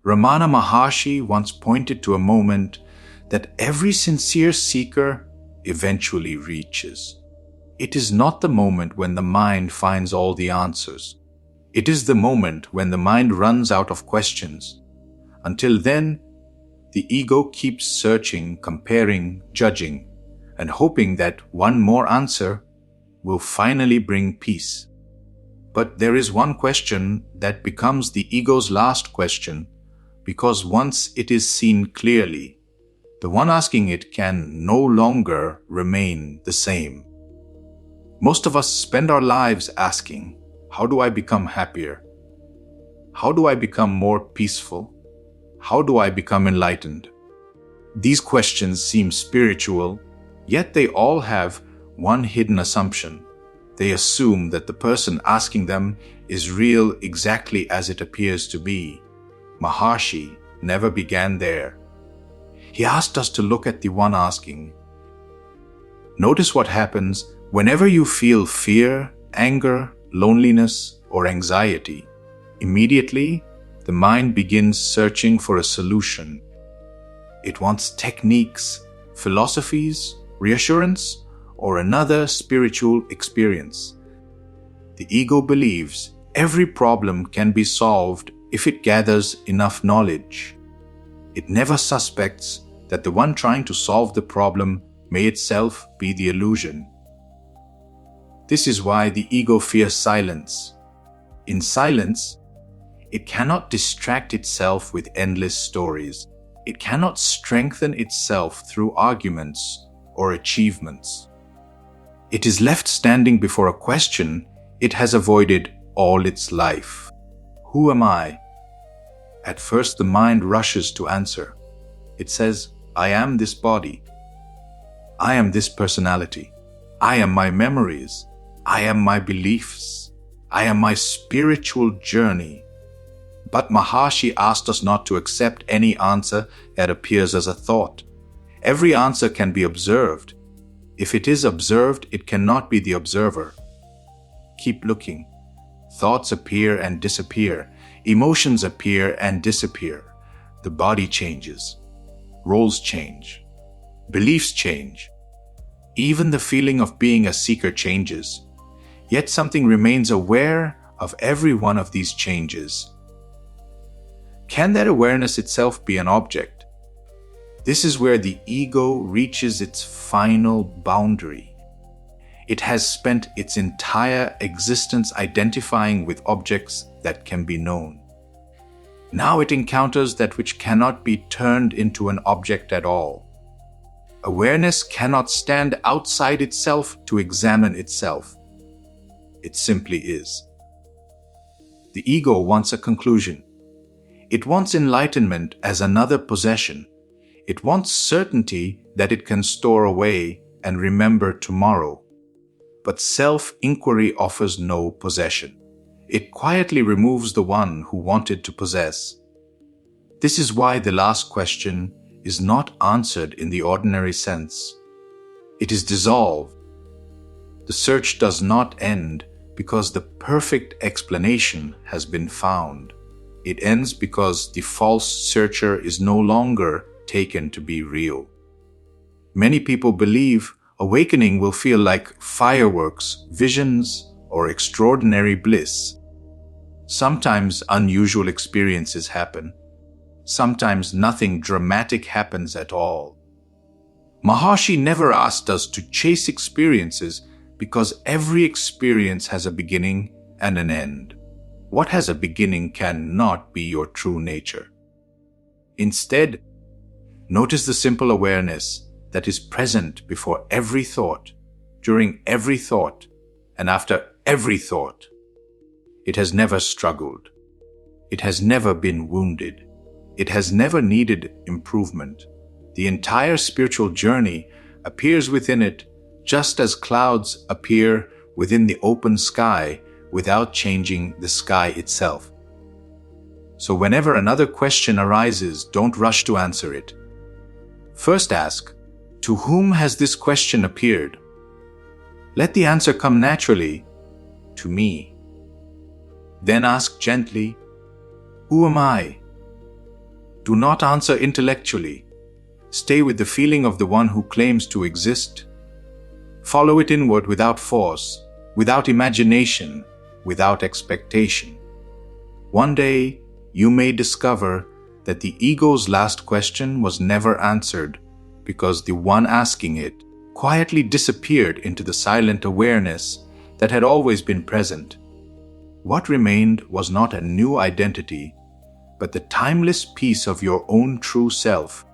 Ramana Maharshi once pointed to a moment that every sincere seeker eventually reaches. It is not the moment when the mind finds all the answers. It is the moment when the mind runs out of questions. Until then, the ego keeps searching, comparing, judging, and hoping that one more answer will finally bring peace. But there is one question that becomes the ego's last question, because once it is seen clearly, the one asking it can no longer remain the same. Most of us spend our lives asking, how do I become happier? How do I become more peaceful? How do I become enlightened? These questions seem spiritual, yet they all have one hidden assumption. They assume that the person asking them is real exactly as it appears to be. Maharshi never began there. He asked us to look at the one asking. Notice what happens whenever you feel fear, anger, loneliness, or anxiety. Immediately, the mind begins searching for a solution. It wants techniques, philosophies, reassurance, or another spiritual experience. The ego believes every problem can be solved if it gathers enough knowledge. It never suspects that the one trying to solve the problem may itself be the illusion. This is why the ego fears silence. In silence, it cannot distract itself with endless stories. It cannot strengthen itself through arguments or achievements. It is left standing before a question it has avoided all its life. Who am I? At first, the mind rushes to answer. It says, I am this body. I am this personality. I am my memories. I am my beliefs. I am my spiritual journey. But Maharshi asked us not to accept any answer that appears as a thought. Every answer can be observed. If it is observed, it cannot be the observer. Keep looking. Thoughts appear and disappear. Emotions appear and disappear. The body changes. Roles change. Beliefs change. Even the feeling of being a seeker changes. Yet something remains aware of every one of these changes. Can that awareness itself be an object? This is where the ego reaches its final boundary. It has spent its entire existence identifying with objects that can be known. Now it encounters that which cannot be turned into an object at all. Awareness cannot stand outside itself to examine itself. It simply is. The ego wants a conclusion. It wants enlightenment as another possession. It wants certainty that it can store away and remember tomorrow. But self-inquiry offers no possession. It quietly removes the one who wanted to possess. This is why the last question is not answered in the ordinary sense. It is dissolved. The search does not end because the perfect explanation has been found. It ends because the false searcher is no longer taken to be real. Many people believe awakening will feel like fireworks, visions, or extraordinary bliss. Sometimes unusual experiences happen. Sometimes nothing dramatic happens at all. Maharshi never asked us to chase experiences because every experience has a beginning and an end. What has a beginning cannot be your true nature. Instead, notice the simple awareness that is present before every thought, during every thought, and after every thought. It has never struggled. It has never been wounded. It has never needed improvement. The entire spiritual journey appears within it just as clouds appear within the open sky without changing the sky itself. So whenever another question arises, don't rush to answer it. First ask, to whom has this question appeared? Let the answer come naturally, to me. Then ask gently, who am I? Do not answer intellectually. Stay with the feeling of the one who claims to exist. Follow it inward without force, without imagination, without expectation. One day, you may discover that the ego's last question was never answered because the one asking it quietly disappeared into the silent awareness that had always been present. What remained was not a new identity, but the timeless piece of your own true self,